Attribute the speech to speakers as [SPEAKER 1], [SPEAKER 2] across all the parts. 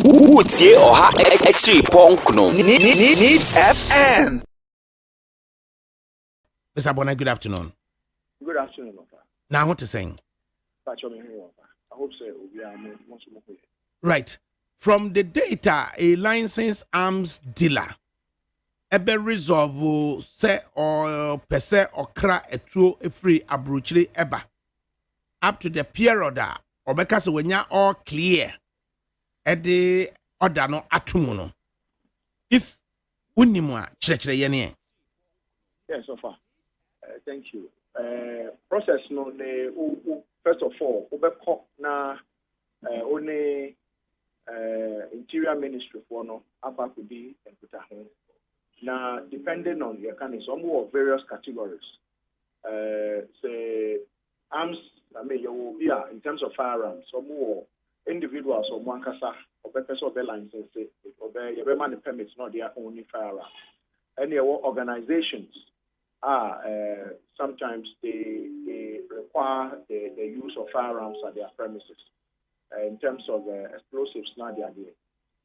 [SPEAKER 1] Utie oha echi ponkno. Needs FM.
[SPEAKER 2] Mr. Bona, good afternoon.
[SPEAKER 3] Good afternoon, Papa.
[SPEAKER 2] Now, what to saying?
[SPEAKER 3] I hope so. We are more.
[SPEAKER 2] Right. From the data, a licensed arms dealer ebe resolve se or pese or kra etro free abruchiri eba up to the period that obeka se wenya all clear ede order no atumu no if unimu a chire ye
[SPEAKER 3] Yes, so far. Thank you. Process no first of all obeko na only Interior Ministry for no apa could be and put a now, depending on your kind of various categories, say arms. I mean, you will be in terms of firearms. Some more individuals or one kasa or person of the license or the man permits not their only firearms. And your organizations are sometimes they require the use of firearms at their premises in terms of explosives. Not the idea.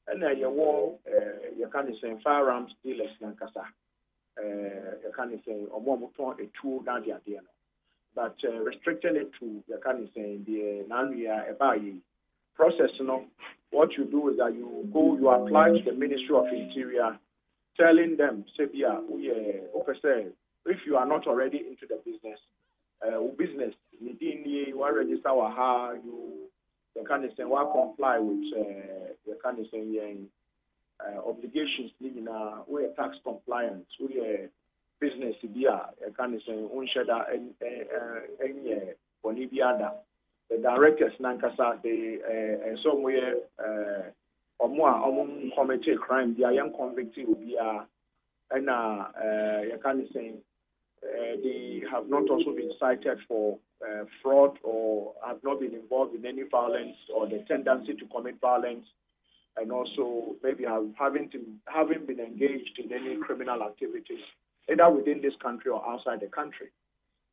[SPEAKER 3] And you can say firearms dealers in Kasa. You can say or more a tool down the idea. But restricting it to you can say the non-year process. What you do is that you apply to the Ministry of Interior, telling them, say, if you are not already into the business, you are register you can say comply with you can say obligations living we tax compliance we business you can say unshada any bonibiada the directors nankasa they somewhere commit a crime they are young convicted will be and you can say they have not also been cited for fraud or have not been involved in any violence or the tendency to commit violence, and also maybe having been engaged in any criminal activities, either within this country or outside the country.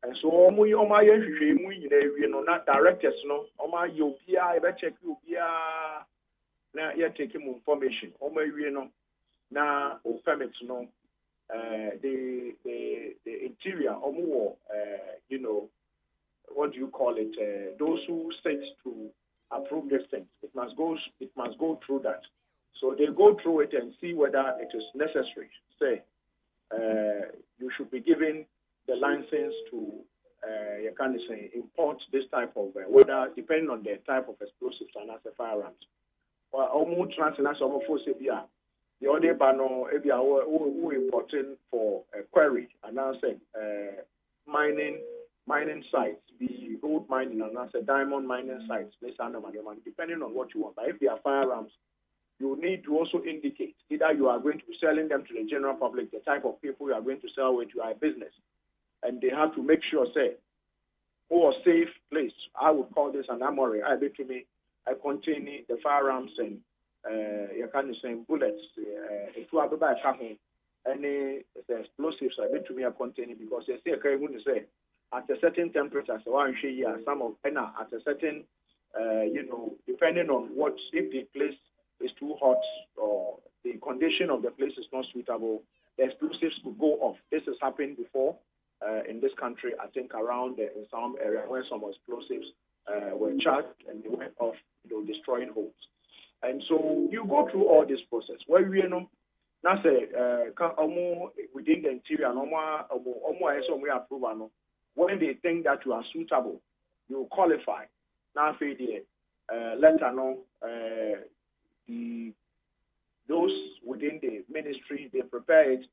[SPEAKER 3] And so, not directors, you check now you're taking information. Now, permits, the interior or more, what do you call it? Those who sit to approve these things, it must go through that. So they go through it and see whether it is necessary. Say, you should be given the license to, you can say, import this type of whether depending on the type of explosives and as a firearms. Or almost transnational force the other panel, who importing for a quarry, announcing mining sites, the gold mining and as a diamond mining sites, depending on what you want. But if they are firearms, you need to also indicate either you are going to be selling them to the general public, the type of people you are going to sell with, you are a business, and they have to make sure, say, a safe place. I would call this an armory. I bet to me, I contain the firearms and you can say bullets, if you have any explosives, I bet to me I contain it because they say, okay, I'm going to say, at a certain temperature, so I'm sure some of at a certain, depending on what, if the place is too hot or the condition of the place is not suitable, the explosives could go off. This has happened before in this country, I think around in some area where some explosives were charged and they went off, destroying homes. And so you go through all this process. Where we know, now say, within the interior, approval. When they think that you are suitable, you qualify. Now, letter no, those within the ministry they prepare it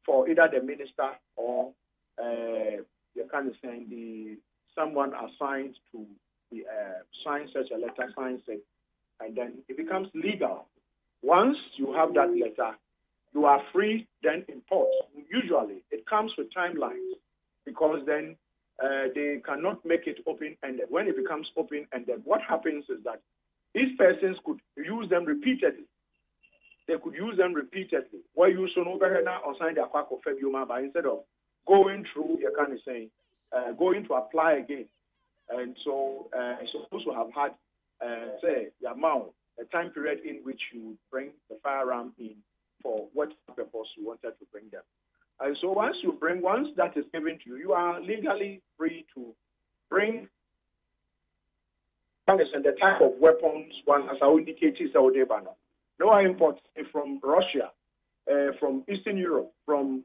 [SPEAKER 3] for either the minister or you can say someone assigned to sign such a letter, signs it. And then it becomes legal. Once you have that letter, you are free, then import. Usually, it comes with timelines because then they cannot make it open-ended. When it becomes open-ended, what happens is that these persons could use them repeatedly. They could use them repeatedly. Why you should over now or sign the aqua of February, but instead of going through, you can say, going to apply again. And so it's supposed to have had say the amount time period in which you bring the firearm in for what purpose you wanted to bring them. And so once that is given to you, you are legally free to bring and the type of weapons one as I indicated no I import from Russia, from Eastern Europe, from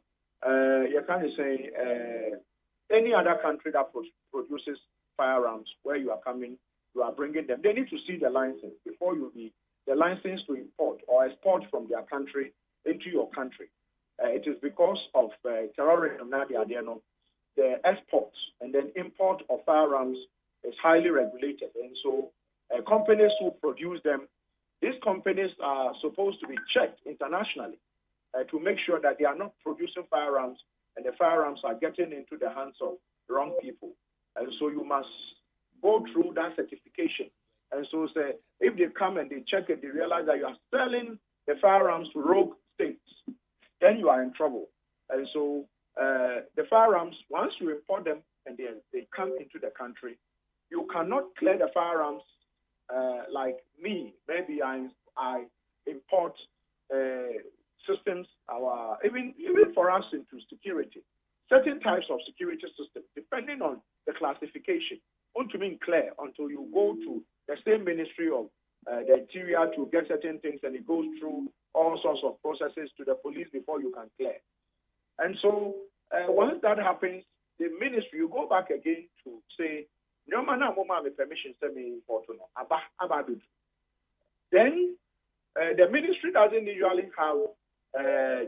[SPEAKER 3] any other country that produces firearms where you are coming, you are bringing them. They need to see the license before you be the license to import or export from their country into your country. It is because of terrorism now the exports and then import of firearms is highly regulated. And so companies who produce them, these companies are supposed to be checked internationally to make sure that they are not producing firearms and the firearms are getting into the hands of the wrong people. And so you must go through that certification. And so say, if they come and they check it, they realize that you are selling the firearms to rogue states, then you are in trouble. And so the firearms, once you import them and they come into the country, you cannot clear the firearms like me. Maybe I import systems, even for us into security, certain types of security systems, depending on the classification, won't mean clear until you go to the same Ministry of the Interior to get certain things, and it goes through all sorts of processes to the police before you can clear. And so once that happens, the ministry, you go back again to say, no man, permission, send me import no. Then the ministry doesn't usually have,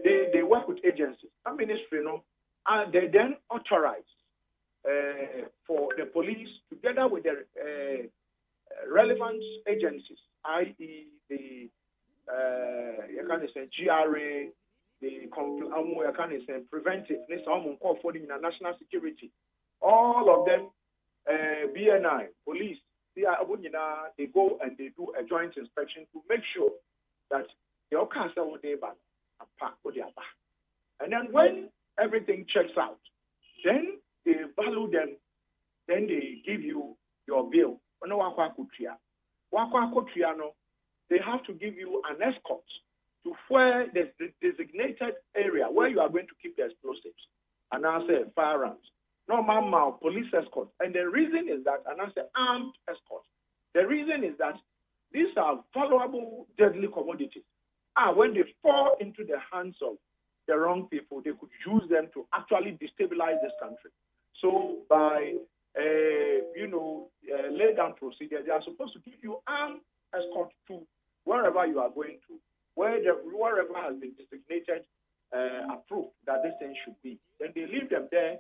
[SPEAKER 3] they work with agencies. A ministry, and they then authorize for the police together with the relevant agencies, i.e. the GRA, the preventive, national security, all of them, BNI, police, they go and they do a joint inspection to make sure that the and then when everything checks out, then they value them, then they give you your bill. They have to give you an escort to where the designated area where you are going to keep the explosives, and I say firearms. Normal police escort. And the reason is that, and I say armed escort. The reason is that these are valuable, deadly commodities. When they fall into the hands of the wrong people, they could use them to actually destabilize this country. So by lay down procedure, they are supposed to give you armed escort to wherever you are going to, wherever has been designated, approved that this thing should be. Then they leave them there,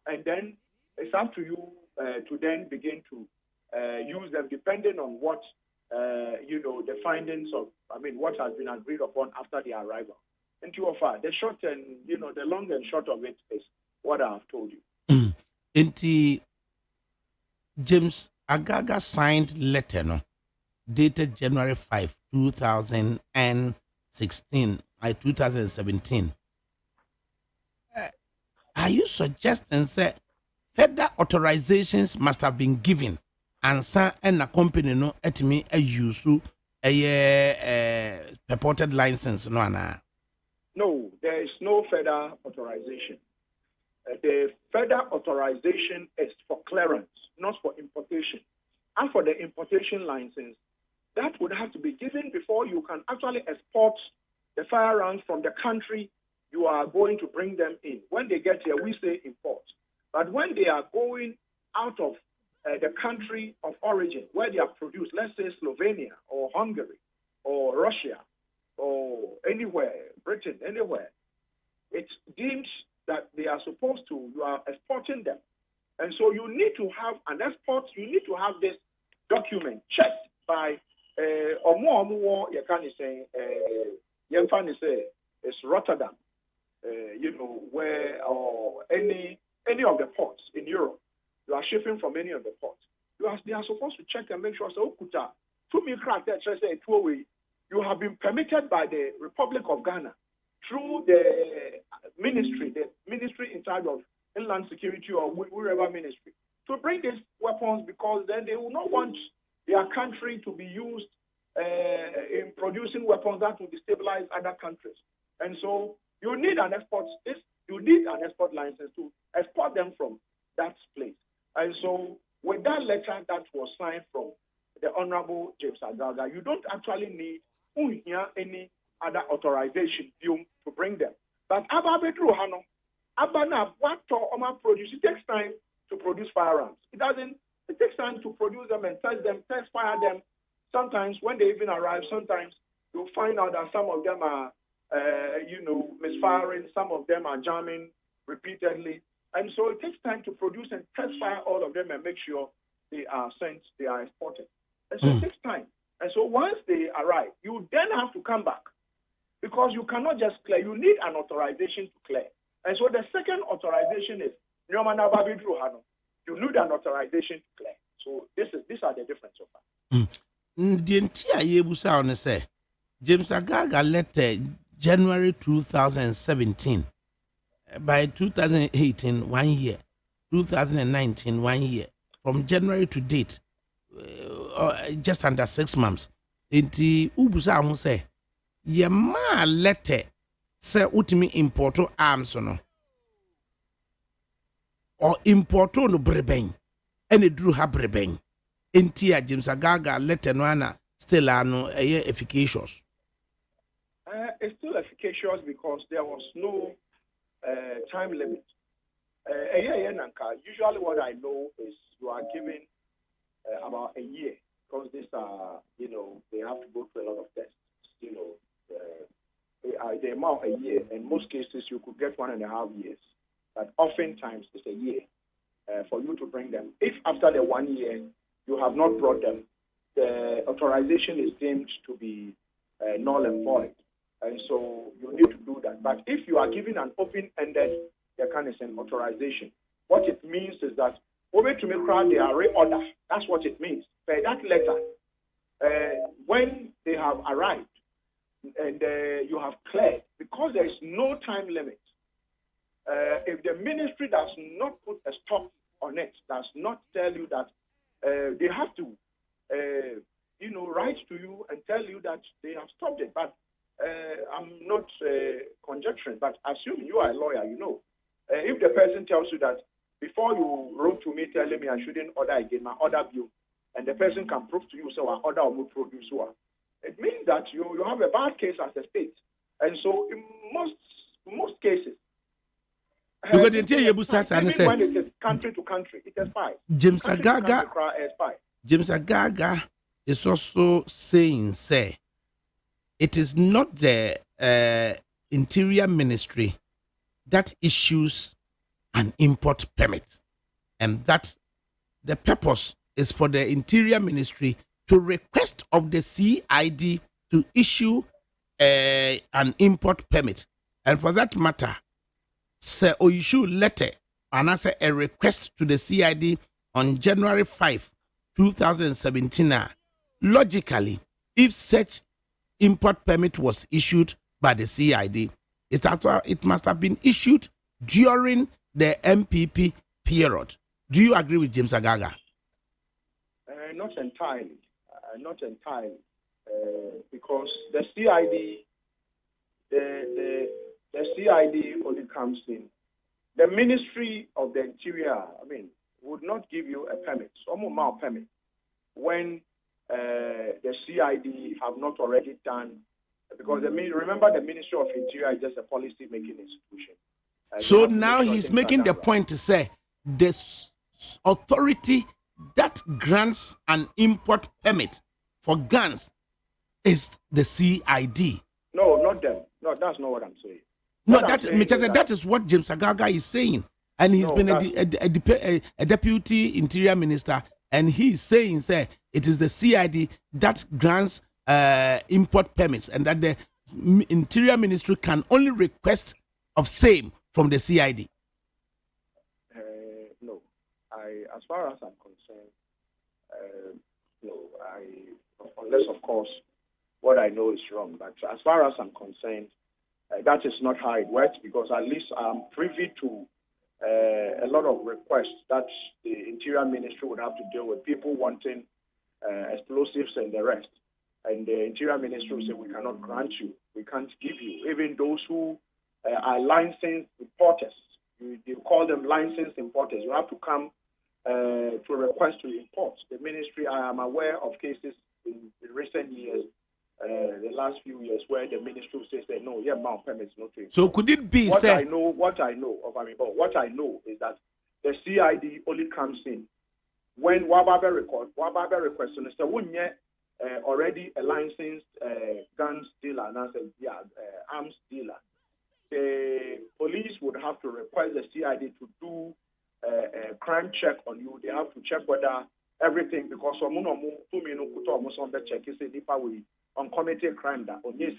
[SPEAKER 3] and then it's up to you to then begin to use them depending on what, the findings of, what has been agreed upon after the arrival. And to offer the short and, the long and short of it is what I have told you.
[SPEAKER 2] Into James Agaga signed letter, dated January 5, 2016, 2017. Are you suggesting that further authorizations must have been given and a company no etimi a use a purported license no ana?
[SPEAKER 3] No, there is no further authorization. The further authorization is for clearance, not for importation. And for the importation license, that would have to be given before you can actually export the firearms from the country you are going to bring them in. When they get here, we say import. But when they are going out of the country of origin, where they are produced, let's say Slovenia or Hungary or Russia or anywhere, Britain, anywhere, it's deemed that they are supposed to, you are exporting them. And so you need to have an export, you need to have this document checked by it's Rotterdam, where or any of the ports in Europe, you are shipping from any of the ports. They are supposed to check and make sure. So, you have been permitted by the Republic of Ghana through the ministry in charge of Inland Security or wherever ministry, to bring these weapons, because then they will not want their country to be used in producing weapons that will destabilize other countries. And so you need an export license to export them from that place. And so with that letter that was signed from the Honorable James Agaga, you don't actually need any other authorization to bring them. But produce, it takes time to produce firearms. It takes time to produce them and test fire them. Sometimes when they even arrive, sometimes you'll find out that some of them are, misfiring, some of them are jamming repeatedly. And so it takes time to produce and test fire all of them and make sure they are exported. And so it takes time. And so once they arrive, you then have to come back because you cannot just clear. You need an authorization to clear. And so the second authorization is you need an authorization to clear. So these are the difference so far.
[SPEAKER 2] The entire yebusa on say James Agaga letter January 2017. By 2018, 1 year. 2019, 1 year. From January to date, just under 6 months. Inti ubusa on say ye ma letter say utimi importo arms no or importo no breben any drew ha breben. Intia James Agaga letter no ana still ano efficacious.
[SPEAKER 3] It's still efficacious because there was no time limit. Usually what I know is you are given about a year because these are, they have to go through a lot of tests. They amount a year. In most cases, you could get 1.5 years. But oftentimes, it's a year for you to bring them. If after the 1 year, you have not brought them, the authorization is deemed to be null and void. And so you need to do that. But if you are given an open-ended authorization, what it means is that over to me crowd they are reorder. That's what it means. By that letter, when they have arrived and you have cleared, because there is no time limit, if the ministry does not put a stop on it, does not tell you that they have to, write to you and tell you that they have stopped it. But I'm not conjecturing, but assuming you are a lawyer, if the person tells you that before you wrote to me telling me I shouldn't order again, my order bill, and the person can prove to you, so I order or produce one, it means that you have a bad case as a state. And so in most cases,
[SPEAKER 2] when it is
[SPEAKER 3] country to country, it expires.
[SPEAKER 2] James Agaga is also saying, say, it is not the Interior Ministry that issues an import permit, and that the purpose is for the Interior Ministry to request of the CID to issue an import permit, and for that matter, say or issue letter and answer a request to the CID on January 5, 2017. Logically, if such import permit was issued by the CID, it must have been issued during the MPP period. Do you agree with James Agaga?
[SPEAKER 3] Not entirely. Because the CID, the CID only comes in. The Ministry of the Interior, would not give you a permit, some permit, when the CID have not already done. Because remember, the Ministry of Interior is just a policy-making institution.
[SPEAKER 2] So now he's making the point to say the authority that grants an import permit for guns is the CID.
[SPEAKER 3] No, not them. No, that's not what I'm saying.
[SPEAKER 2] That is what James Agaga is saying. And he's been a deputy interior minister, and he's saying, say, it is the CID that grants import permits, and that the Interior Ministry can only request of same from the CID.
[SPEAKER 3] No, as far as I'm concerned, unless of course what I know is wrong. But as far as I'm concerned, that is not how it works, because at least I'm privy to a lot of requests that the Interior Ministry would have to deal with, people wanting explosives and the rest. and the Interior Ministry will say, we cannot grant you, we can't give you. Even those who are licensed importers, they call them licensed importers. You have to come to request to import. The ministry, I am aware of cases in recent years, the last few years, where the ministry says that no, yeah, mount permits not to import.
[SPEAKER 2] So could it be
[SPEAKER 3] what I know is that the CID only comes in when Wababe request and so when already a licensed guns dealer and arms dealer, the police would have to request the CID to do a crime check on you. They have to check whether everything, because on the check is a deeper way on committed crime that on yes.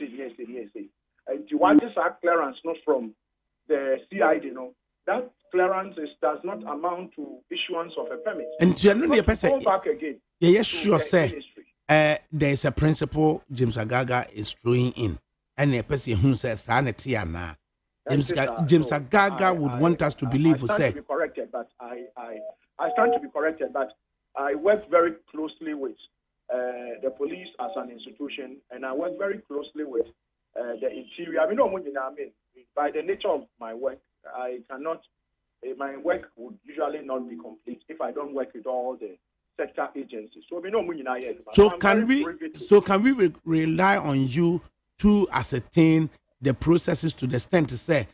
[SPEAKER 3] And you want this clearance not from the CID, that clearance does not amount to issuance of a permit.
[SPEAKER 2] And generally,
[SPEAKER 3] go back again.
[SPEAKER 2] Yes, sure, sir. There is a principle James Agaga is throwing in, and a person who says sanity and James Agaga would want us to believe.
[SPEAKER 3] I stand to be corrected, but I stand to be corrected, but I work very closely with the police as an institution, and I work very closely with the interior. I mean, by the nature of my work, I cannot. My work would usually not be complete if I don't work with all the sector agencies. So can we rely on you to ascertain the processes to the extent to say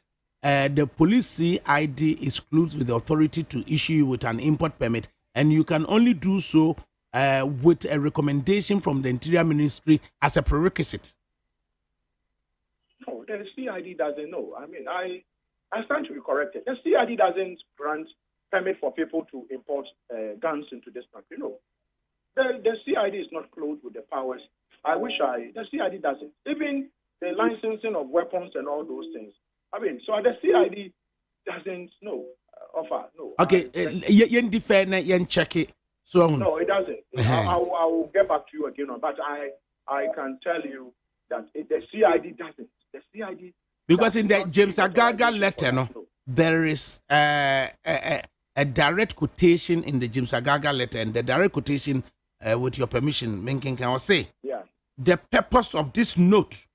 [SPEAKER 3] the police CID is closed with the authority to issue you with an import permit, and you can only do so with a recommendation from the Interior Ministry as a prerequisite? No, the CID doesn't know. I mean, I stand to be corrected. The CID doesn't grant permit for people to import guns into this country. No. The CID is not clothed with the powers. The CID doesn't. Even the licensing of weapons and all those things. I mean, so the CID doesn't offer. No.
[SPEAKER 2] Okay, yen check it. So
[SPEAKER 3] no, it doesn't. I will get back to you again, but I can tell you that the CID doesn't. The CID.
[SPEAKER 2] Because in the James Agaga letter, there is a direct quotation in the James Agaga letter, and the direct quotation, with your permission, Menken, can I say?
[SPEAKER 3] Yeah.
[SPEAKER 2] The purpose of this note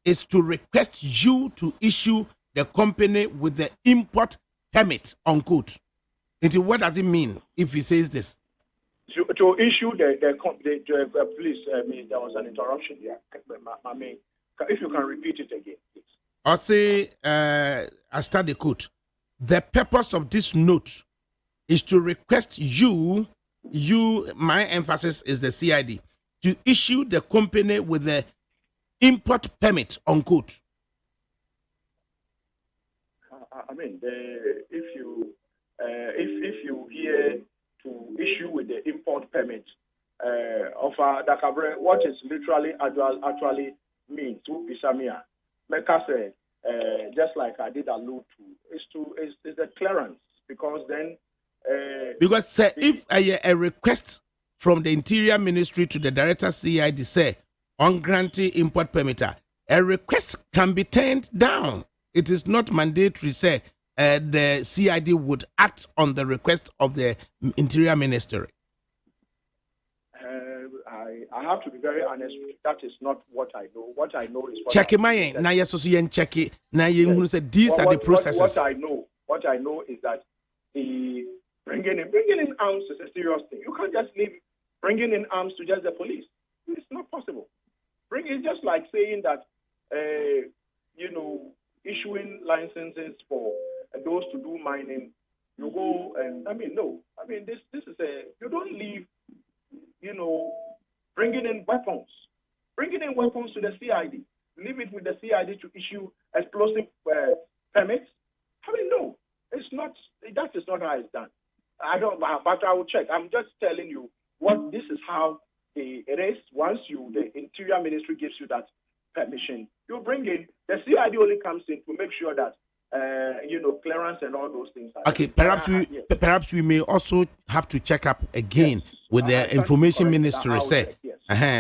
[SPEAKER 2] is to request you to issue the company with the import permit, unquote. What does it mean if he says this?
[SPEAKER 3] To issue the please, there was an interruption here. If you can repeat it again, please.
[SPEAKER 2] I'll say, I start the quote. The purpose of this note is to request you, my emphasis is the CID, to issue the company with the import permit, unquote.
[SPEAKER 3] I mean, if you hear to issue with the import permit of Dakabre, what is literally actually means to Bisamia, Meka said, just like I did allude to, is the clearance, because then
[SPEAKER 2] if a request from the Interior Ministry to the Director CID say on granting import permitter, a request can be turned down. It is not mandatory. Say the CID would act on the request of the Interior Ministry.
[SPEAKER 3] I have to be very honest with you. That is not what I know. What I know is what
[SPEAKER 2] check it, my now yes, so you check it. Now you say these are the processes.
[SPEAKER 3] What I know is that the bringing in arms is a serious thing. You can't just leave bringing in arms to just the police. It's not possible. It's just like saying that issuing licenses for those to do mining. You go and this is you don't leave. Bringing in weapons to the CID. Leave it with the CID to issue explosive permits. No, it's not. That is not how it's done. I don't, but I will check. I'm just telling you what this is how it is. Once the Interior Ministry gives you that permission, you bring in the CID. Only comes in to make sure that clearance and all those things.
[SPEAKER 2] Okay, perhaps we may also have to check up again with the Information Ministry.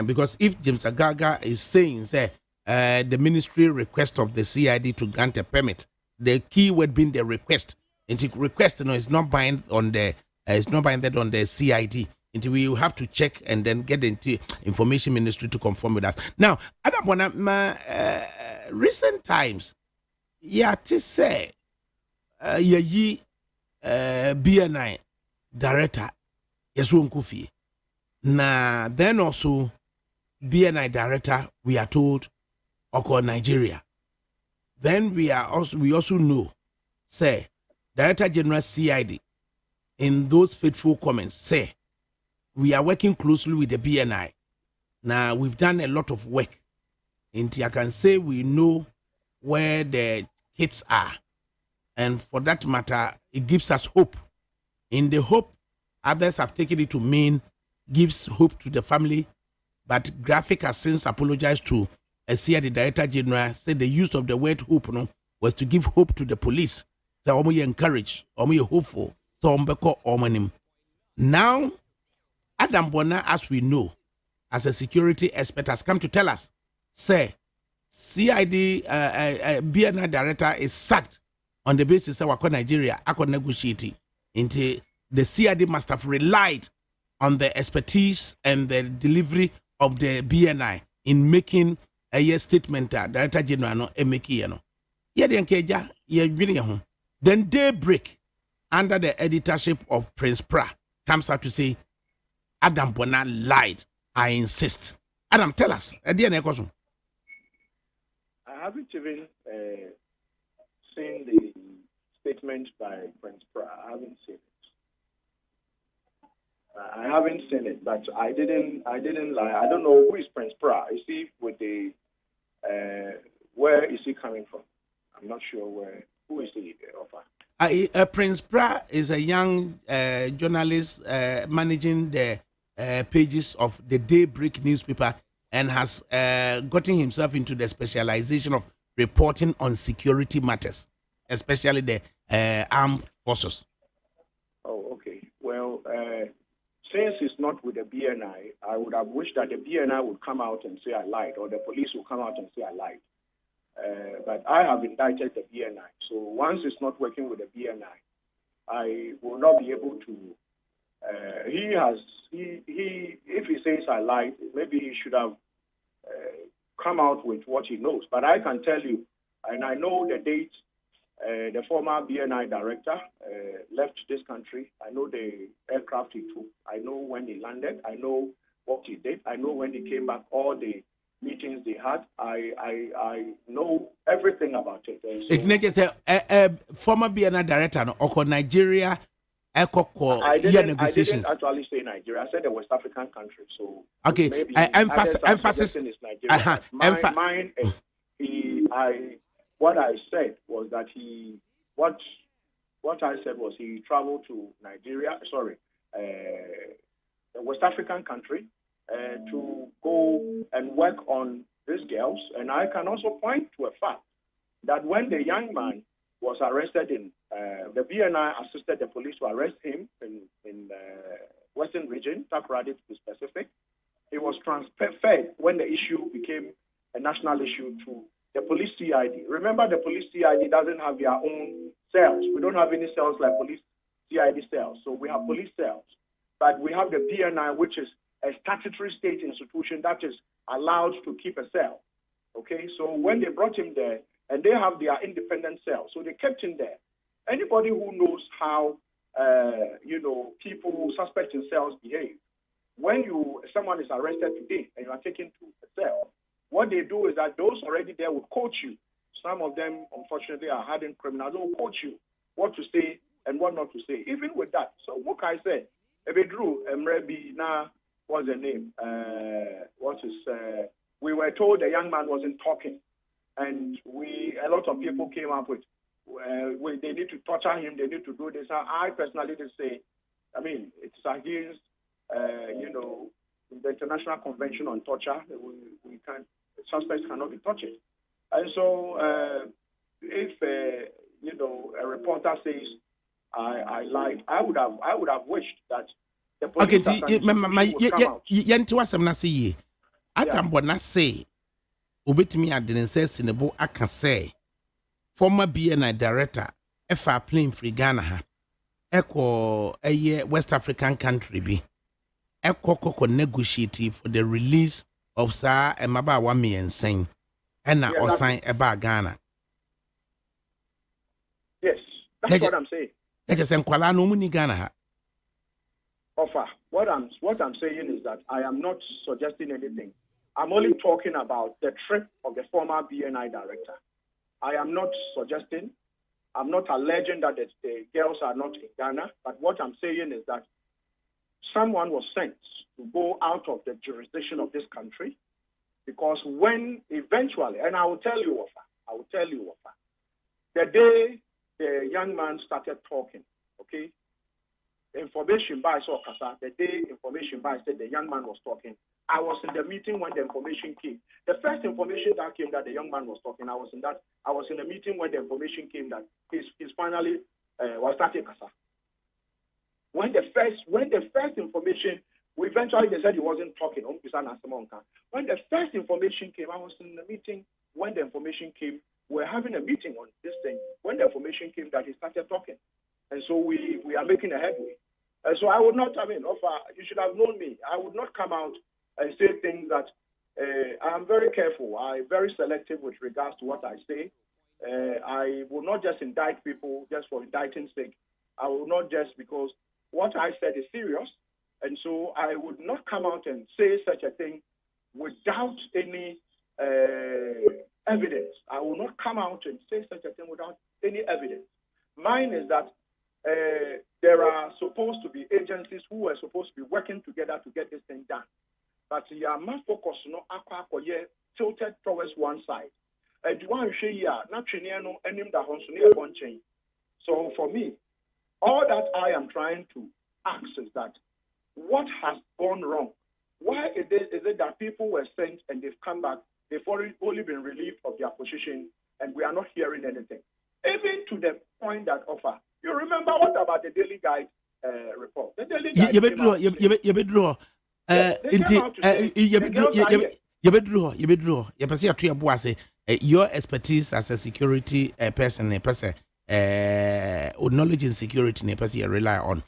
[SPEAKER 2] Because if James Agaga is saying the ministry request of the CID to grant a permit, the key word being the request. And the request is not binded on the CID. Until we will have to check and then get into information ministry to confirm with us. Now, Adam Bona, recent times, to say, BNI director, Yesu Nkufi. Na then also, BNI director, we are told, Oko Nigeria. Then we also know, say, Director General CID, in those faithful comments, say, we are working closely with the BNI. Now, we've done a lot of work. And I can say we know where the hits are. And for that matter, it gives us hope. In the hope, others have taken it to mean gives hope to the family. But Graphic has since apologized to the Director General, said the use of the word hope was to give hope to the police. So you encourage, you hopeful. So now, Adam Bona, as we know, as a security expert, has come to tell us, say, CID BNI director is sacked on the basis of Nigeria, I could negotiate into the CID must have relied on the expertise and the delivery of the BNI in making a statement. Director General no emeki Then Daybreak, under the editorship of Prince Pra, comes out to say, Adam Bona lied. I insist. Adam, tell us.
[SPEAKER 3] I haven't even seen the statement by Prince Pra. I haven't seen it. But I didn't lie. I don't know who is Prince Pra. Is he with the where is he coming from? I'm not sure who is the offer.
[SPEAKER 2] Prince Pra is a young journalist managing the pages of the Daybreak newspaper and has gotten himself into the specialization of reporting on security matters, especially the armed forces.
[SPEAKER 3] Oh, okay. Well, since it's not with the BNI, I would have wished that the BNI would come out and say I lied, or the police would come out and say I lied. But I have indicted the BNI. So once it's not working with the BNI, I will not be able to. If he says I lied, maybe he should have come out with what he knows. But I can tell you, and I know the date the former BNI director left this country. I know the aircraft he took. I know when he landed. I know what he did. I know when he came back, all the meetings they had. I know everything about it.
[SPEAKER 2] It's not just a former BNI director or Nigeria.
[SPEAKER 3] I didn't actually say Nigeria. I said the West African country. So
[SPEAKER 2] okay, emphasis.
[SPEAKER 3] Nigeria. Mine is what I said was that what I said was he traveled to Nigeria. Sorry, the West African country to go and work on these girls. And I can also point to a fact that when the young man was arrested in the BNI assisted the police to arrest him in Western Region, Takoradi to be specific. He was transferred when the issue became a national issue to the police CID. Remember, the police CID doesn't have their own cells. We don't have any cells like police CID cells. So we have police cells. But we have the BNI, which is a statutory state institution that is allowed to keep a cell. Okay, so when they brought him there, and they have their independent cells, so they kept him there. Anybody who knows how, people suspect in cells behave, when someone is arrested today and you are taken to a cell, what they do is that those already there will coach you. Some of them, unfortunately, are hardened criminals. They will coach you what to say and what not to say. Even with that, so what can I say? Ebedru Emrebi, now what's the name? We were told the young man wasn't talking. And a lot of people came up with, they need to torture him, they need to do this. I personally did say, it's against, the International Convention on Torture. Suspects cannot be tortured. And so, if a reporter says I lied, I would have wished that the police
[SPEAKER 2] would come out. Obetimi adense sinebo aka say former BNI director efa plane free Ghana ha eko West African country bi ekoko negotiate for the release of sa emaba wa me ensen ena osan eba Ghana.
[SPEAKER 3] Yes, that's what I'm saying.
[SPEAKER 2] Let us enkwala no mu ni Ghana ha.
[SPEAKER 3] Offer. What I'm saying is that I am not suggesting anything. I'm only talking about the trip of the former BNI director. I am not suggesting, I'm not alleging that the girls are not in Ghana, but what I'm saying is that someone was sent to go out of the jurisdiction of this country, because when eventually, and I will tell you, Offer, the day the young man started talking, okay, information by Sokasa, the day information by said the young man was talking, I was in the meeting when the information came. The first information that came that the young man was talking, I was in the meeting when the information came that he's finally was starting Kasa. When the first information, eventually they said he wasn't talking. When the first information came, I was in the meeting when the information came. We're having a meeting on this thing. When the information came that he started talking. And so we are making a headway. And so I would not, Offer, you should have known me. I would not come out and say things that I'm very careful. I'm very selective with regards to what I say. I will not just indict people just for indicting sake. I will not just, because what I said is serious. And so I would not come out and say such a thing without any evidence. I will not come out and say such a thing without any evidence. Mine is that there are supposed to be agencies who are supposed to be working together to get this thing done. But you are not focused on tilted towards one side. So for me, all that I am trying to ask is that what has gone wrong? Why is it that people were sent and they've come back, they've only been relieved of their position, and we are not hearing anything? Even to the point that, Offer, you remember what about the Daily Guide report? The Daily Guide
[SPEAKER 2] your expertise as a security person, knowledge in security, you rely on.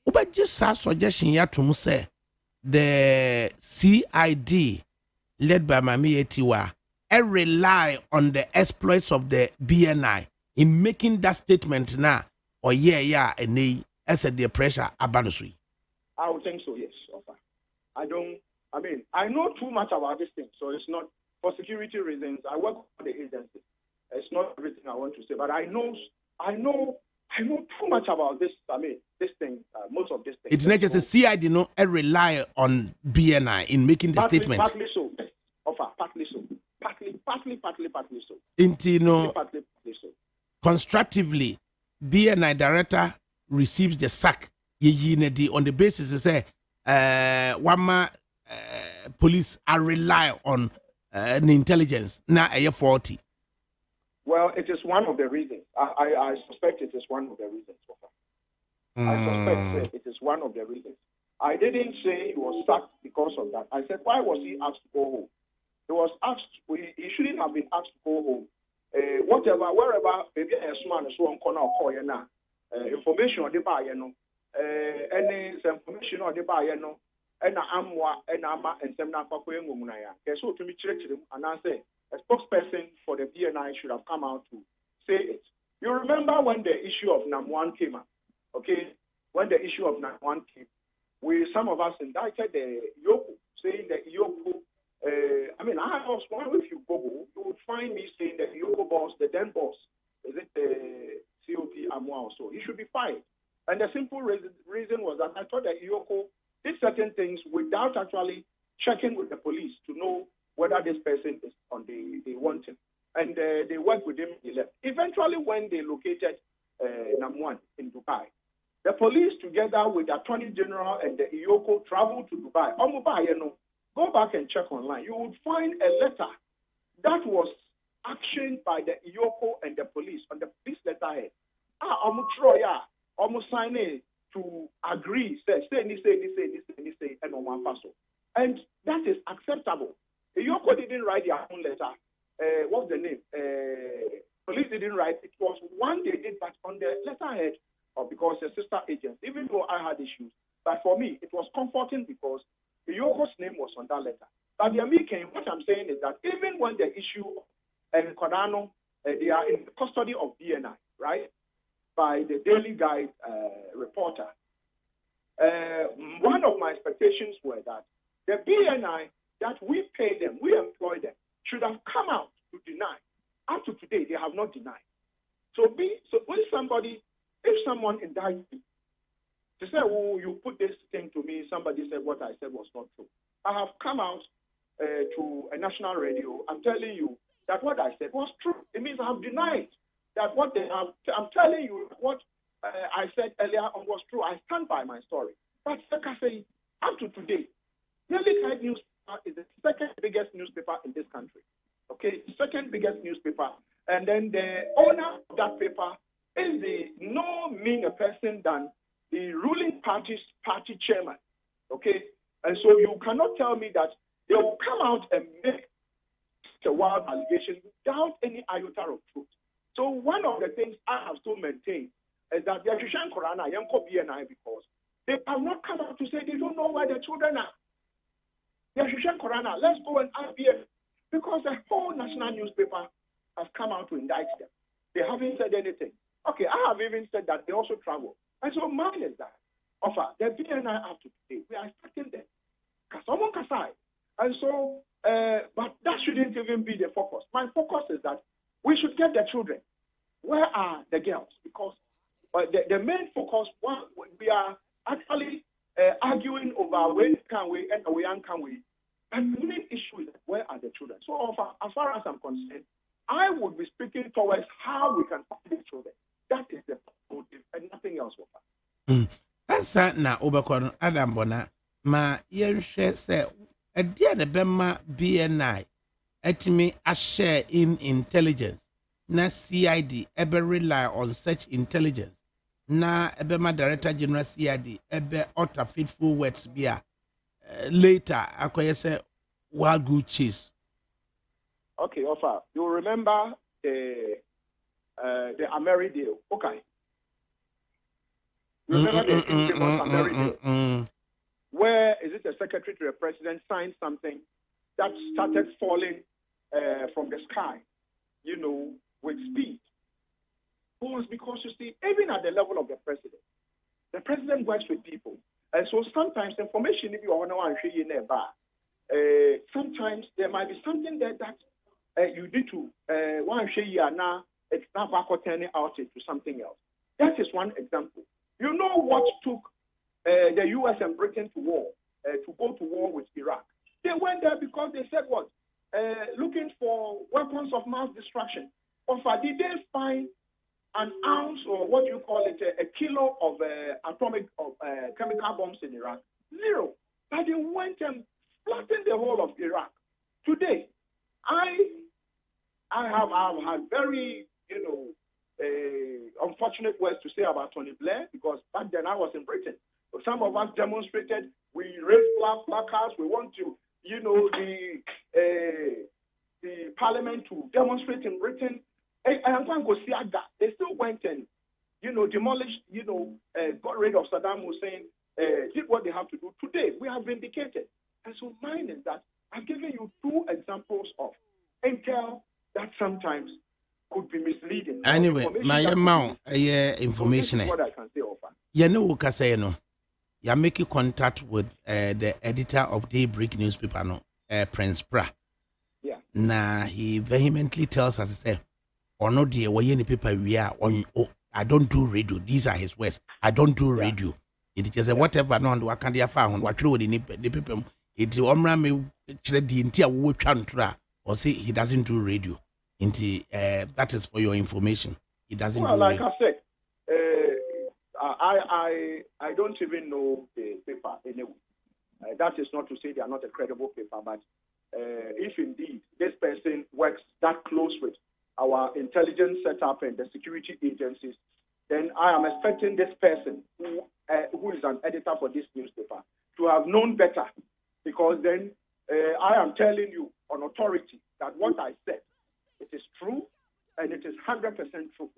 [SPEAKER 2] But just a suggestion ya to say the CID led by Mami Etiwa rely on the exploits of the BNI in making that statement now, or and they as the pressure abanusui.
[SPEAKER 3] I would think so, yes, Offer. I know too much about this thing, so it's not for security reasons. I work for the agency. It's not everything I want to say, but I know too much about this. This thing, most of this thing.
[SPEAKER 2] It's not just a CID, no, rely on BNI in making the statement.
[SPEAKER 3] Partly so, Offer. Partly so. Partly so.
[SPEAKER 2] Partly so. Constructively, BNI director receives the sack on the basis to say Wama police are rely on the intelligence now a 40.
[SPEAKER 3] Well, it is one of the reasons. I suspect it is one of the reasons. I suspect it is one of the reasons. I didn't say he was sacked because of that. I said, why was he asked to go home? He was asked, he shouldn't have been asked to go home. Wherever, maybe a man is one corner or call now. Information on the bar, any information on the bar, and Ama and Semna Pakuengumunaya. So to me, and I say, a spokesperson for the BNI should have come out to say it. You remember when the issue of NAM1 came up, okay? When the issue of NAM1 came, some of us indicted the Yoko, saying that Yoko, I was one, if you Google, you would find me saying that Yoko boss, the then boss, is it the COP Amwa or so, he should be fired. And the simple reason was that I thought that Yoko did certain things without actually checking with the police to know whether this person is on they want him. And they worked with him, he left. Eventually, when they located NAM1 in Dubai, the police, together with the Attorney General and the Iyoko, traveled to Dubai. Go back and check online. You would find a letter that was actioned by the Iyoko and the police on the police letterhead. Sign it to agree, say, and that is acceptable. Iyoko didn't write their own letter. What's the name? Police didn't write. It was one they did, but on the letterhead, because the sister agents, even though I had issues, but for me, speaking, what I'm saying is that even when the issue and Cordano, they are in the custody of BNI, right, by the Daily Guide reporter, one of my expectations were that the BNI that we pay them, we employ them, should have come out to deny. Up to today, they have not denied. So when if someone indicts me, to say, oh, you put this thing to me, somebody said what I said was not true. I have come out to a national radio. I'm telling you that what I said was true. It means I have denied that what they have. I'm telling you what I said earlier on was true. I stand by my story. But like I say, up to today, Daily Guide newspaper is the second biggest newspaper in this country. Okay, second biggest newspaper. And then the owner of that paper is no mean a person than the ruling party chairman. Okay, and so you cannot tell me that they will come out and make a wild allegation without any iota of truth. So one of the things I have to maintain is that the Ashushan Korana, Yanko BNI, because they have not come out to say they don't know where the children are. The Ashushan Korana, let's go and ask BNI, because the whole national newspaper has come out to indict them. They haven't said anything. Okay, I have even said that they also travel. And so mine is that offer the BNI up to today. We are expecting them. Someone can say. And so, but that shouldn't even be the focus. My focus is that we should get the children. Where are the girls? Because the main focus, we are actually arguing over when can we and when can we. And the main issue is where are the children? So as far as I'm concerned, I would be speaking towards how we can find the children. That is the motive and nothing else.
[SPEAKER 2] Asa na obekọ Adam Bona ma yehwe se ade na bema BNI etimi a share in intelligence na CID ebe rely on such intelligence na ebe ma director general CID ebe utter faithful words bia later akoye se wild goose chase.
[SPEAKER 3] Okay, offer. You remember the Ameri deal? Okay. You remember the Ameri deal? Where is it the secretary to the president signed something that started falling from the sky, with speed? It was because, you see, even at the level of the president works with people. And so sometimes information, if you want to sometimes there might be something there that you need to now it's now back out to something else. That is one example. You know what took the U.S. and Britain to war, to go to war with Iraq? They went there because they said what? Looking for weapons of mass destruction. Did they find an ounce or what you call it, a kilo of chemical bombs in Iraq? Zero. But they went and flattened the whole of Iraq. Today, I have had very, unfortunate words to say about Tony Blair, because back then I was in Britain. So some of us demonstrated, we raised placards, we want to, the parliament to demonstrate in Britain. And they still went and, demolished, got rid of Saddam Hussein, did what they have to do. Today, we have vindicated. And so mine is that I've given you two examples of intel that sometimes could be misleading.
[SPEAKER 2] Anyway, my amount information.
[SPEAKER 3] So what I can say offer.
[SPEAKER 2] You're making contact with the editor of Daybreak newspaper, Prince Pra.
[SPEAKER 3] Yeah.
[SPEAKER 2] Now he vehemently tells us, say, or no dear, why any paper we are on. Oh, I don't do radio. These are his words. I don't do radio. It just a whatever no what can they found what you the people. It omra me the entire wo twantra or say he doesn't do radio. That is for your information. He doesn't do
[SPEAKER 3] like
[SPEAKER 2] radio.
[SPEAKER 3] I said, I don't even know the paper anyway. That is not to say they are not a credible paper, but if indeed this person works that close with our intelligence setup and the security agencies, then I am expecting this person who is an editor for this newspaper to have known better, because then I am telling you on authority that what I said, it is true and it is 100% true.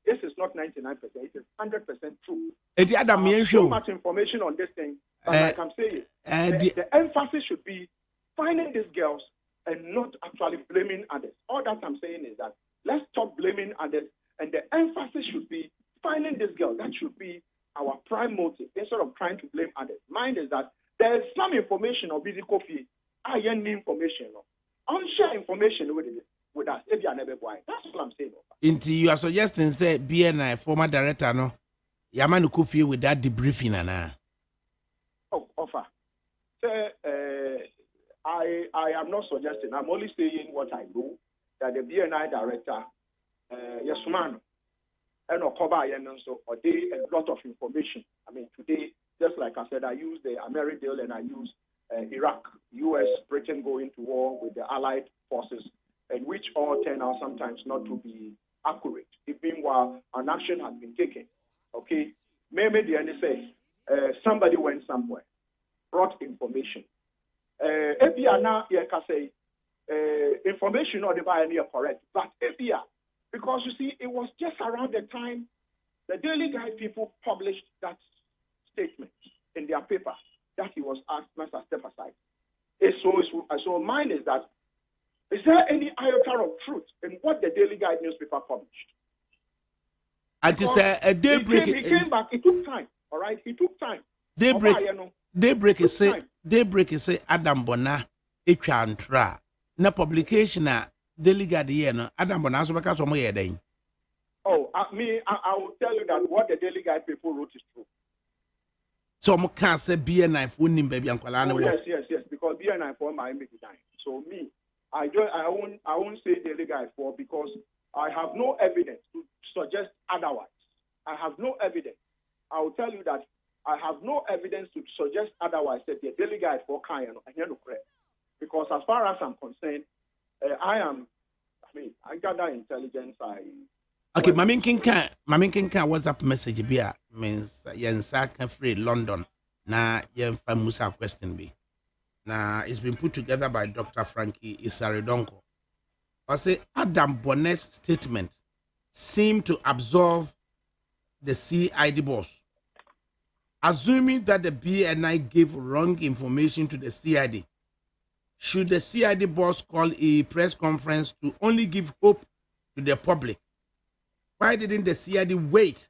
[SPEAKER 3] This is not 99%, it is 100% true. I have so much information on this thing, but like I'm saying, the emphasis should be finding these girls and not actually blaming others. All that I'm saying is that let's stop blaming others, and the emphasis should be finding this girl. That should be our prime motive instead of trying to blame others. Mine is that there is some information of busy coffee. I need information. Unshare information with us. That's what I'm saying.
[SPEAKER 2] Into you are suggesting say BNI former director no Yamanu Kofi with that debriefing and
[SPEAKER 3] Oh, offer. Say, I am not suggesting. I'm only saying what I know. That the BNI director, yes, man, and so or they a lot of information. I mean, today, just like I said, I use the American and I use Iraq, U.S., Britain going to war with the Allied forces, and which all turn out sometimes not to be accurate, even while an action has been taken. Okay, maybe the end say somebody went somewhere, brought information. If you are now, you can say information or the buy any correct, but if you are, because you see, it was just around the time the Daily Guide people published that statement in their paper that he was asked to step aside. So mine is that, is there any iota of truth in what the Daily Guide newspaper published?
[SPEAKER 2] And to say a daybreak.
[SPEAKER 3] He came back. It took time. All right, it took time.
[SPEAKER 2] Daybreak is say Adam Bona Echantra. Na publication a Daily Guide here no Adam Bona so beka so mo yeden.
[SPEAKER 3] Oh, I will tell you that what the Daily Guide people wrote is true.
[SPEAKER 2] So mo can say BNI for nim baby ankwala na wo.
[SPEAKER 3] Yes, because BNI for my make time. So me, I won't say Daily Guide for because I have no evidence to suggest otherwise. I have no evidence. I will tell you that I have no evidence to suggest otherwise that the Daily Guide for Kayan and Yanukre. Because as far as I'm concerned, I gather intelligence.
[SPEAKER 2] Okay, Mamin Kinka WhatsApp message be means yensa can free London. Na yenfa Musa question be. Now it's been put together by Dr. Frankie Isaridonko. I say Adam Bonnet's statement seemed to absolve the CID boss. Assuming that the BNI gave wrong information to the CID, should the CID boss call a press conference to only give hope to the public? Why didn't the CID wait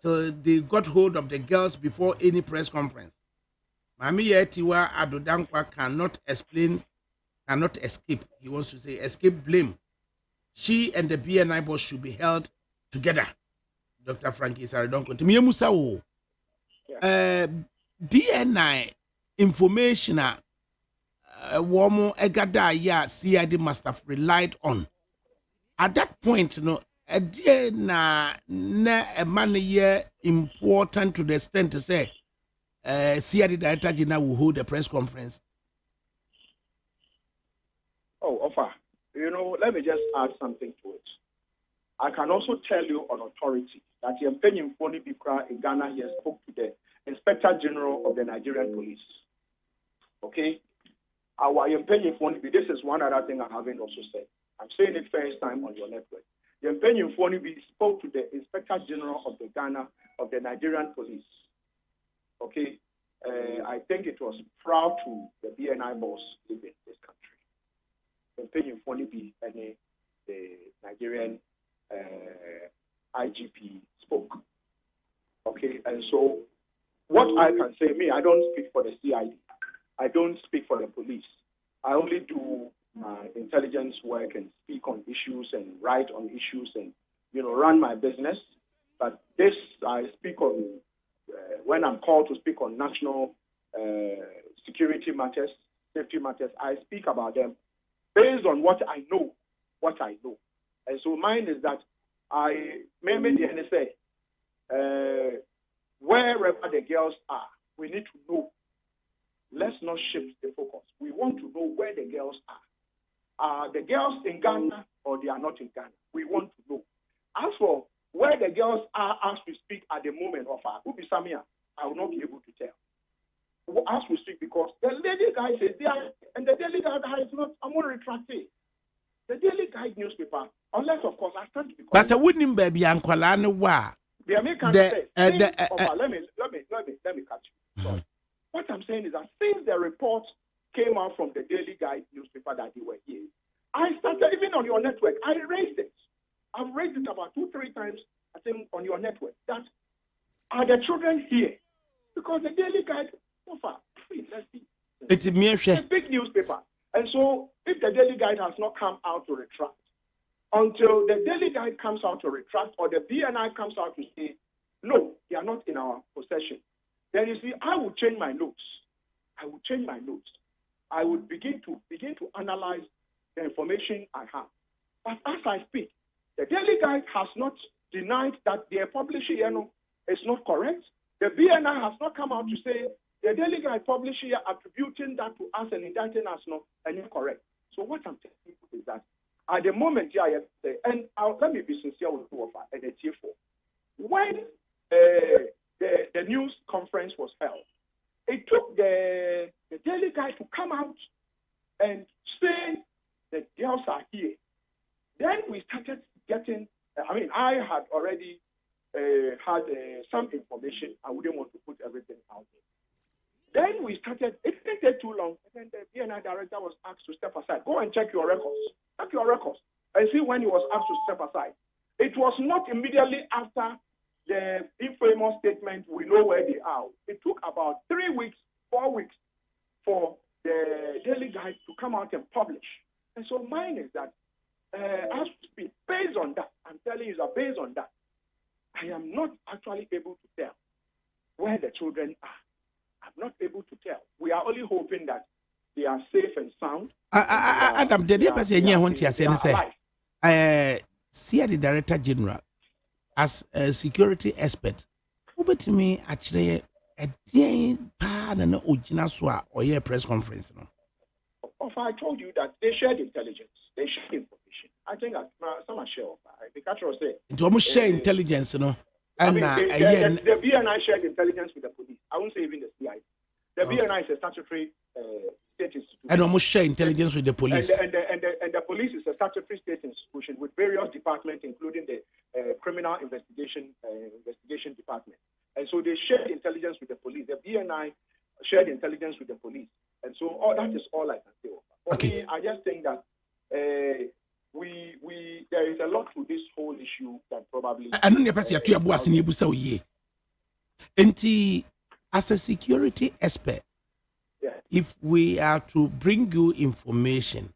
[SPEAKER 2] till they got hold of the girls before any press conference? Mami Yetiwa Adodankwa cannot escape. He wants to say escape blame. She and the BNI boss should be held together. Dr. Frankie Saridonko. Timiye Musa wo. BNI information womo egada ya CID must have relied on. At that point, na money important to the extent to say CID Director General will hold a press conference.
[SPEAKER 3] Oh, offer. Let me just add something to it. I can also tell you on authority that the Mpeni Mfoni Bikra in Ghana here spoke to the Inspector General of the Nigerian Police. Okay? Our Mpeni Mfoni, this is one other thing I haven't also said. I'm saying it first time on your network. The Mpeni Mfoni spoke to the Inspector General of the Ghana, of the Nigerian Police. Okay? I think it was proud to the BNI boss living in this country. Mpeni Mfoni and the Nigerian IGP spoke. Okay, and so what I can say, I don't speak for the CID. I don't speak for the police. I only do intelligence work and speak on issues and write on issues and, run my business. But this, I speak on, when I'm called to speak on national security matters, safety matters, I speak about them based on what I know. And so mine is that I maybe the NSA, wherever the girls are, we need to know. Let's not shift the focus. We want to know where the girls are. Are the girls in Ghana or they are not in Ghana? We want to know. As for where the girls are as we speak at the moment of our Ubi Samia, I will not be able to tell. As we speak, because the Daily Guide says they are, and the Daily Guide is not, I'm going to retract it. The Daily Guide newspaper, unless of course I stand to be.
[SPEAKER 2] But I wouldn't be Ankwala no wa.
[SPEAKER 3] The American say, let me catch you. Sorry. What I'm saying is that since the report came out from the Daily Guide newspaper that they were here, I started, even on your network, I raised it. I've raised it about 2-3 times, I think, on your network. That are the children here? Because the Daily Guide, so far, let's see. It's a big newspaper. And so if the Daily Guide has not come out to retract, until the Daily Guide comes out to retract or the BNI comes out to say, no, they are not in our possession, then you see, I will change my notes. I would begin to analyze the information I have. But as I speak, the Daily Guide has not denied that their publishing is not correct. The BNI has not come out to say the Daily Guide publishing attributing that to us and indicting us and incorrect. So what I'm telling you is that at the moment, and let me be sincere with you, and it's here for when the news conference was held, it took the Daily Guide to come out and say the girls are here. Then we started getting, I had already had some information. I wouldn't want to put everything out there. Then we started, it didn't take too long, and then the BNI director was asked to step aside. Go and check your records. Check your records. And see when he was asked to step aside. It was not immediately after the infamous statement, we know where they are. It took about 3 weeks, 4 weeks for the Daily Guide to come out and publish. And so mine is that, as we speak, based on that, I'm telling you that based on that, I am not actually able to tell where the children are. I'm not able to tell. We are only hoping that they are safe and sound.
[SPEAKER 2] Adam, the day person here want to say, see the Director General as a security expert. Who to me actually a day part and original swa or your press conference.
[SPEAKER 3] I told you that they shared intelligence. They shared information. I think that some are share. The catcher say
[SPEAKER 2] it almost share intelligence, you know.
[SPEAKER 3] And the BNI shared intelligence with the police. I won't say even the CI. The BNI is a statutory state institution.
[SPEAKER 2] And almost share intelligence with the police.
[SPEAKER 3] And the police is a statutory state institution with various departments, including the criminal investigation department. And so they shared intelligence with the police. The BNI shared intelligence with the police. And so that is all I can say. For me, I just think that there is a lot to this whole issue that probably.
[SPEAKER 2] I don't know if as a security expert, if we are to bring you information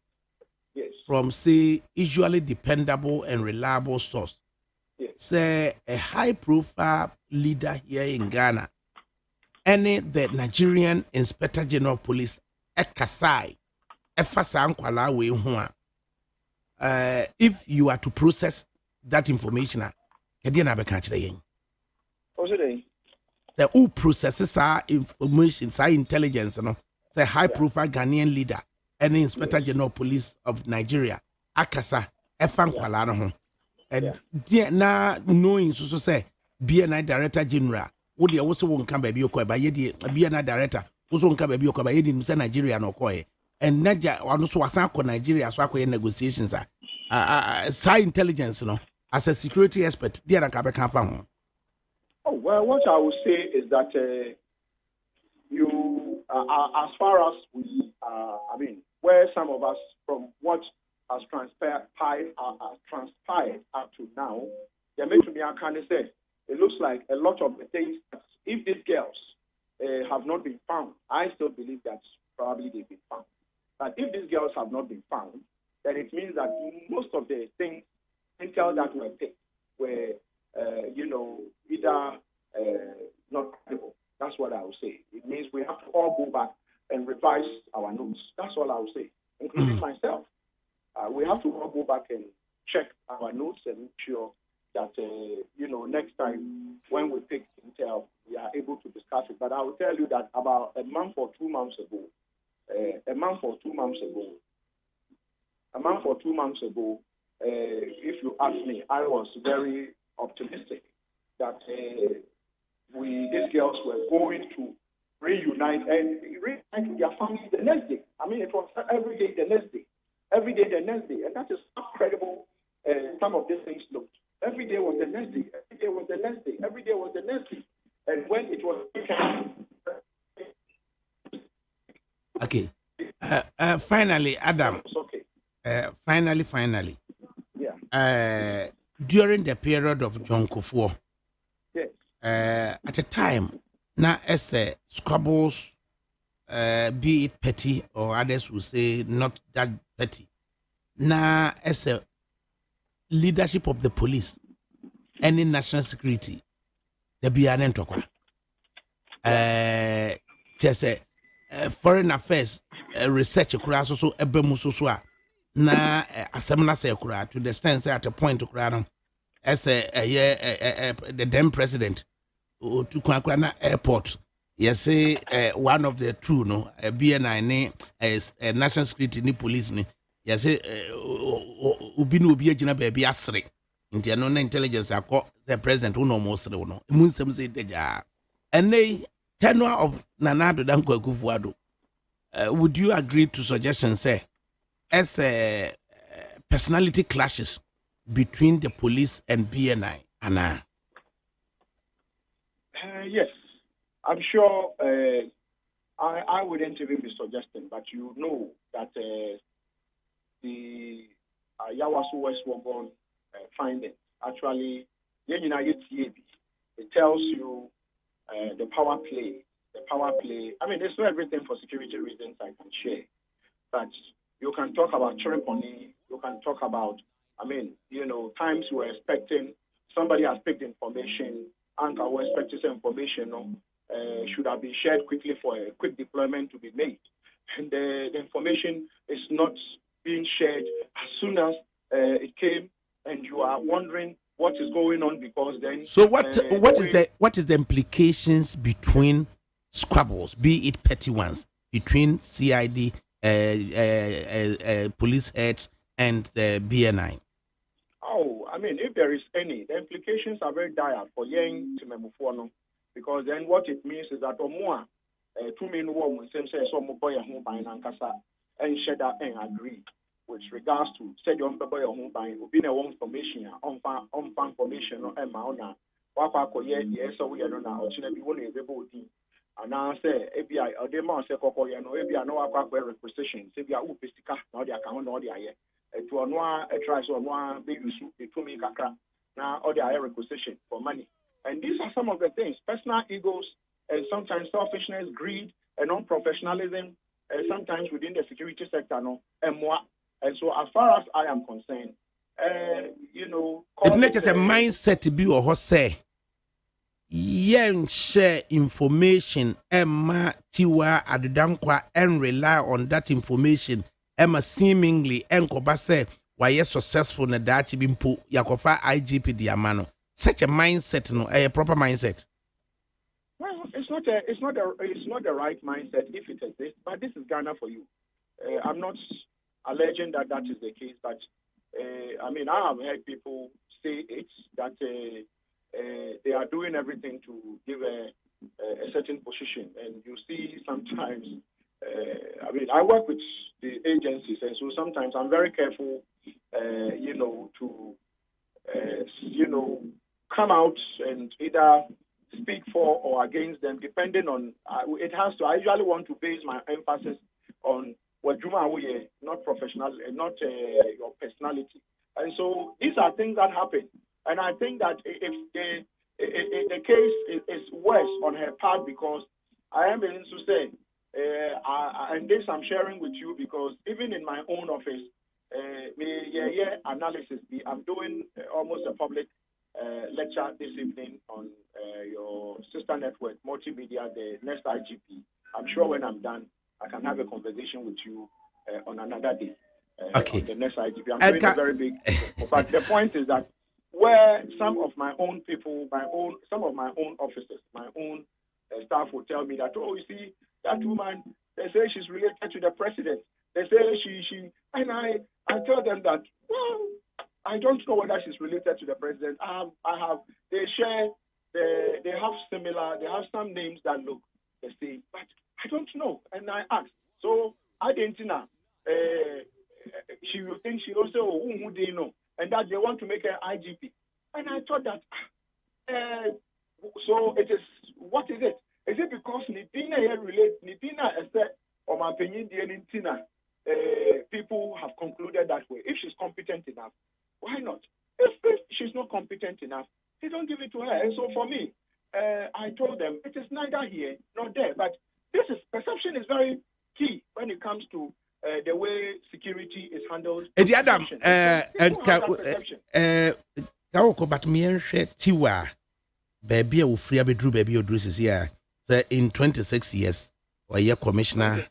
[SPEAKER 2] from, say, usually dependable and reliable source, say a high-profile leader here in Ghana, any the Nigerian Inspector General Police, Ekasai, Efasa Nkwala we hua. If you are to process that information, the who processes our information, our intelligence, say high profile Ghanaian leader, any Inspector General Police of Nigeria, Akasa, Efan Kwalano. And na knowing so say BNI Director General, would you also won't come baby Okoy by Yedi, BNI Director, also won't come baby Okoy by Yedi, Nigeria no Koy. And Naja, also Wasanko Nigeria, Swako negotiations are intelligence, as a security expert, dear Akabe found.
[SPEAKER 3] Oh, well, what I would say is that you, as far as we, where some of us, from what has transpired up to now, they made to me, I kind of said, it looks like a lot of the things, if these girls have not been found, I still believe that probably they've been found. But if these girls have not been found, then it means that most of the things, intel that were picked were, either not credible. That's what I would say. It means we have to all go back and revise our notes. That's all I would say, including myself. We have to all go back and check our notes and make sure that, next time when we pick intel, we are able to discuss it. But I will tell you that about a month or 2 months ago, if you ask me, I was very optimistic that these girls were going to reunite with their families the next day. It was every day the next day. And that is how credible some of these things looked. Every day was the next day. And when it was...
[SPEAKER 2] Okay. Finally, Adam.
[SPEAKER 3] It's okay.
[SPEAKER 2] Finally.
[SPEAKER 3] Yeah.
[SPEAKER 2] During the period of John Kufuor,
[SPEAKER 3] Yes.
[SPEAKER 2] at a time, now as squabbles, be it petty or others will say not that petty. Now as a leadership of the police, any national security, there be an entokwa. Just foreign affairs research kura so ebemu so a na asem na say kura to the extent at a point kura no as the then president to kura na airport yes one of the two no BNI ne national security ni police ni yes obi no obi agina ba bi asre nti no na intelligence akọ the president no mo sre no mu nsem say deja ene tenure of Nanado Dankwa Akufo-Addo, would you agree to suggestions say as personality clashes between the police and BNI? Anna?
[SPEAKER 3] Yes, I'm sure. I wouldn't even be suggesting, but you know that the Yawasu West Wagon finding actually, it tells you the power play. I mean, there's not everything for security reasons I can share, but you can talk about Chiriponi. You can talk about, I mean, times we're expecting somebody has picked information, and we're expecting some information should have been shared quickly for a quick deployment to be made, and the information is not being shared as soon as it came, and you are wondering what is going on because then.
[SPEAKER 2] So what is the implications between squabbles, be it petty ones, between CID, police heads, and BNI?
[SPEAKER 3] Oh, I mean, if there is any, the implications are very dire for Yang Timemufono, because then what it means is that Omua, two men women, same say some boy a home by Nankasa, and Sheda and agree with regards to said your boy a home by being a one information, on information or Mauna, Waka, yes, so we are not now, or one is able to. And I say, ABI, or the man say, Coco, ABI, no, I quite requisition, say, we are Upistica, now the account, or the air. To a noir, a tries or noir, baby soup, the two make a crack, now, or the air requisition for money. And these are some of the things personal egos, and sometimes selfishness, greed, and non-professionalism, and sometimes within the security sector, and more. And so, as far as I am concerned,
[SPEAKER 2] it's not just a mindset to be or say. Yen share information Emma Tiwa Adudankwa and rely on that information Emma seemingly enkoba say why you successful na dachi bimpo yakofa IGP diamano. Such a mindset no a proper mindset.
[SPEAKER 3] Well, it's not the right mindset if it exists, but this is Ghana for you. I'm not alleging that is the case, but I mean I have heard people say that they are doing everything to give a certain position, and you see sometimes. I mean, I work with the agencies, and so sometimes I'm very careful, to come out and either speak for or against them, depending on it has to. I usually want to base my emphasis on what Juma Awoye, not professional, not your personality, and so these are things that happen. And I think that if the case is worse on her part, because I am willing to say, and this I'm sharing with you because even in my own office, analysis, I'm doing almost a public lecture this evening on your sister network, multimedia, the next IGP. I'm sure when I'm done, I can have a conversation with you on another day.
[SPEAKER 2] Okay.
[SPEAKER 3] On the next IGP. I'm doing a very big, but the point is that where some of my own people, some of my own officers, my own staff will tell me that, oh, you see, that woman, they say she's related to the president. They say she, and I tell them that, well, I don't know whether she's related to the president. They have some names that look the same, but I don't know. And I asked, so I didn't know. She will think she also, who do you know? And that they want to make her IGP. And I thought that, so it is, what is it? Is it because Nidina here relates, Nidina is or my opinion, people have concluded that way. If she's competent enough, why not? If she's not competent enough, they don't give it to her. And so for me, I told them it is neither here nor there. But perception is very key when it comes to the way security is handled.
[SPEAKER 2] Edi Adam, but me and Tiwa, baby, I will free a bedroom, baby, or dresses here. So in 26 years, or a commissioner,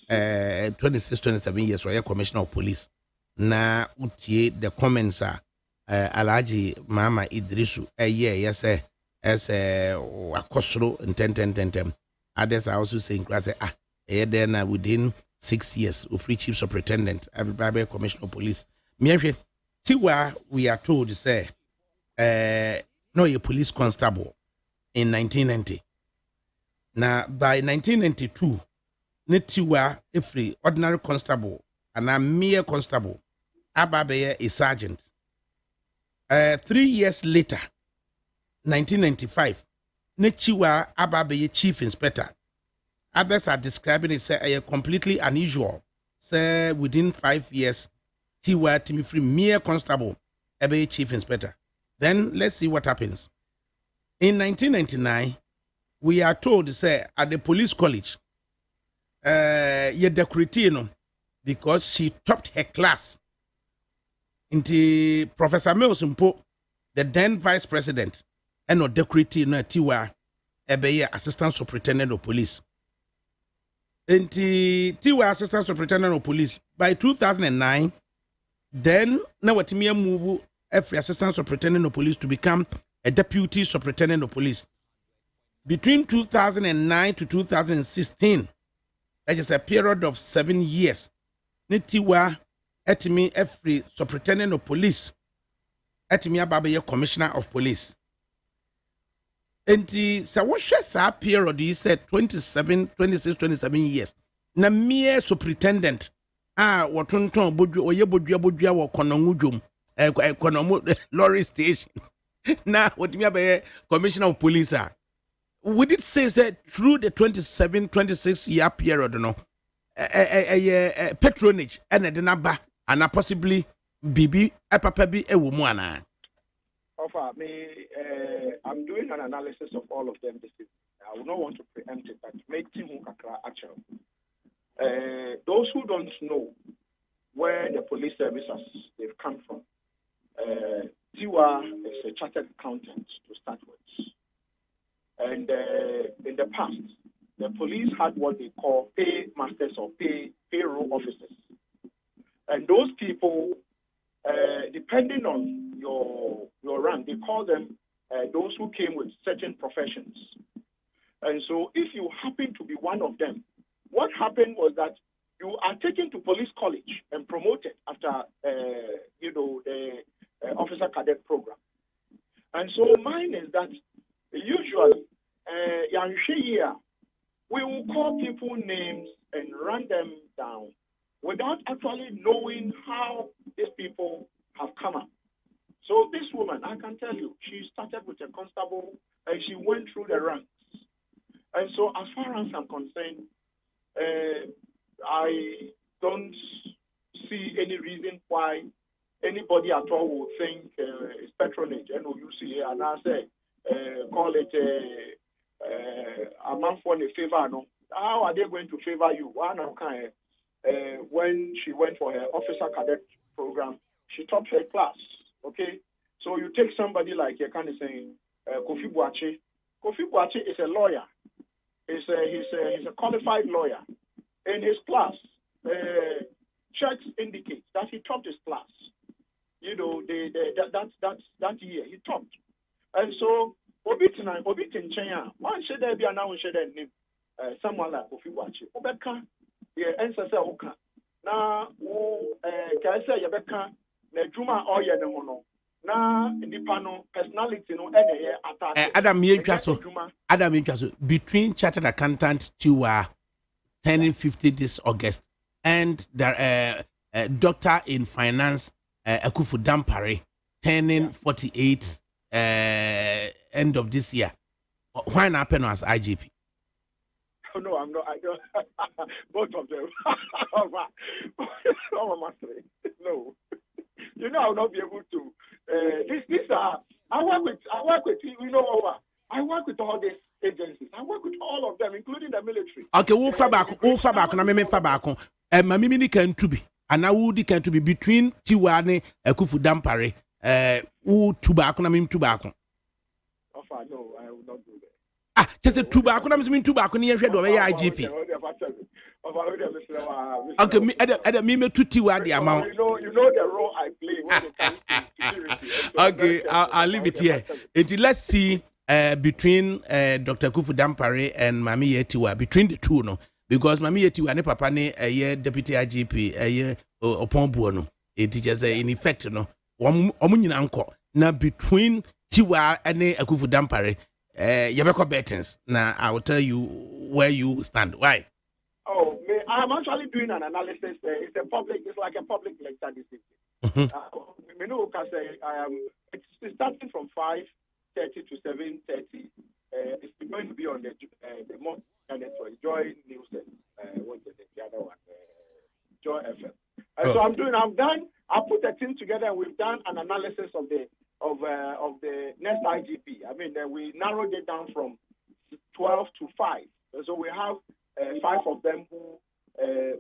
[SPEAKER 2] 26, 27 years, or a commissioner of police. Na utie the comments are Alaji Mama Idrisu, yes, as a Wakosro and 10. Others are also saying, then within 6 years, of free chief superintendent, every commissioner of police. Mary Tiwa, we are told to say, no, a police constable in 1990. Now, by 1992, Nitiwa, a free ordinary constable, and a mere constable, Ababeye a sergeant. 3 years later, 1995, Nitiwa Ababeye chief inspector. Others are describing it say completely unusual. Say within 5 years, Tiwa Timmy Free mere constable, Abe chief inspector. Then let's see what happens. In 1999, we are told say at the police college, because she topped her class. Into Professor Mills Mpo, the then vice president, and no decorative no Tiwa Ebe assistant superintendent of police. Into Tiwa assistant superintendent of police by 2009. Then now what me move every assistant superintendent of police to become a deputy superintendent of police. Between 2009 to 2016, that is a period of 7 years. Nitiwa etimi every superintendent of police, etimi ababe commissioner of police. Enti sa wo hwe sa period you said 26 27 years. Na mere superintendent wotonton bodua oye bodua wo konongudwom konomo lorry station. Na wotimi ababe commissioner of police would it say that through the 26 year period no patronage and the number and possibly bibi papa bi ewo mu ana.
[SPEAKER 3] Offer me, I'm doing an analysis of all of them this evening. I would not want to preempt it, but make Timu Kakra actual. Those who don't know where the police services they've come from, Tiwa is a chartered accountant to start with. And in the past, the police had what they call pay masters or payroll officers. And those people, depending on your rank, they call them those who came with certain professions. And so if you happen to be one of them, what happened was that you are taken to police college and promoted after, the officer cadet program. And so mine is that usually, we will call people names and run them down without actually knowing how these people have come up. So this woman, I can tell you, she started with a constable and she went through the ranks. And so as far as I'm concerned, I don't see any reason why anybody at all would think it's patronage, NOUC, and I say, call it a man for a favor. No, how are they going to favor you? When she went for her officer cadet program, she topped her class. Okay, so you take somebody like you kind of saying Kofi Boache. Kofi Boache is a lawyer. He's a qualified lawyer. In his class, checks indicate that he topped his class. That year he topped, and so. Obi Tinchenya, one should there be announced name someone like Kofi Wachi. Obeka, answer say Oka. Na can say Yabeka, Nejuma or Yenemono. Na Indipano personality no any attack. Adam Yinchaso,
[SPEAKER 2] between chartered accountant to turning 50 this August and the doctor in finance Akufu Dampare turning 48 end of this year. Why not happen as IGP?
[SPEAKER 3] No, I'm not. I don't. Both of them. No. You know, I'll not be able to. These are. I work with. You know, I work with all these agencies. I work with all of them, including the military.
[SPEAKER 2] Okay, we'll fall back. Na me fall back. Mami ni can to be. And now would can to be between Tiwane Ekufu Dampare. Who tobacco na me tobacco.
[SPEAKER 3] No, I will not do that.
[SPEAKER 2] Just a tobacco. I'm mean tobacco near Red or IGP. Okay, me to Tiwa the amount.
[SPEAKER 3] You know the role I play when it comes to security.
[SPEAKER 2] Okay, I'll leave it here. Let's see between Dr. Kufu Dampare and Mami Yetiwa, between the two, no, because Mami Yetiwa ne papa ne deputy IGP upon buono. It is just in effect, no. Omunyina anko na between Tiwa and Kufu Dampare. Yabeko Bettins. Now I will tell you where you stand. Why?
[SPEAKER 3] Oh, I'm actually doing an analysis. It's like a public lecture this evening. It's starting from 5:30 to 7:30. It's going to be on the most for Joy News and what's the other one? Joy FM. So I'm done. I put a team together and we've done an analysis of the next IGP. I mean, we narrowed it down from 12 to 5. So we have 5 of them who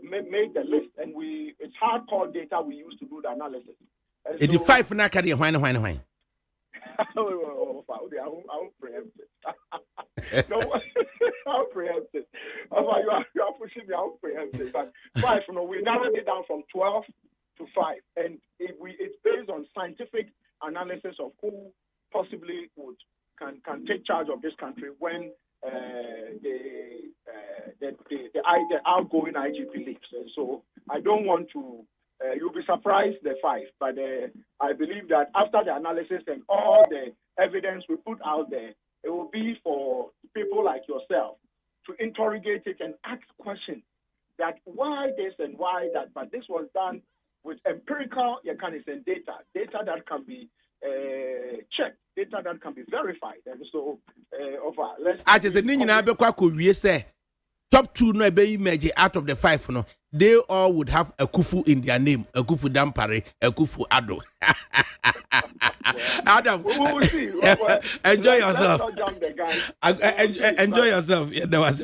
[SPEAKER 3] made the list, and it's hardcore data we use to do the analysis.
[SPEAKER 2] 85 na carry why.
[SPEAKER 3] I won't preempt it. No, I'll preempt it. You are pushing me. I'll preempt it. But 5, we narrowed it down from 12 to 5, and it's based on scientific analysis of who possibly can take charge of this country when the outgoing IGP leaves. And so I don't want to. You'll be surprised the 5, but I believe that after the analysis and all the evidence we put out there, it will be for people like yourself to interrogate it and ask questions that why this and why that. But this was done with empirical data that can be checked, data that can be verified. And so,
[SPEAKER 2] I just said, top 2 no be image out of the 5 no, they all would have a Kufu in their name, a Kufu Dampare, a Kufu Ado. Adam,
[SPEAKER 3] we will see.
[SPEAKER 2] Enjoy yourself.
[SPEAKER 3] Let's not jump the gun.
[SPEAKER 2] Enjoy yourself. Yeah, that was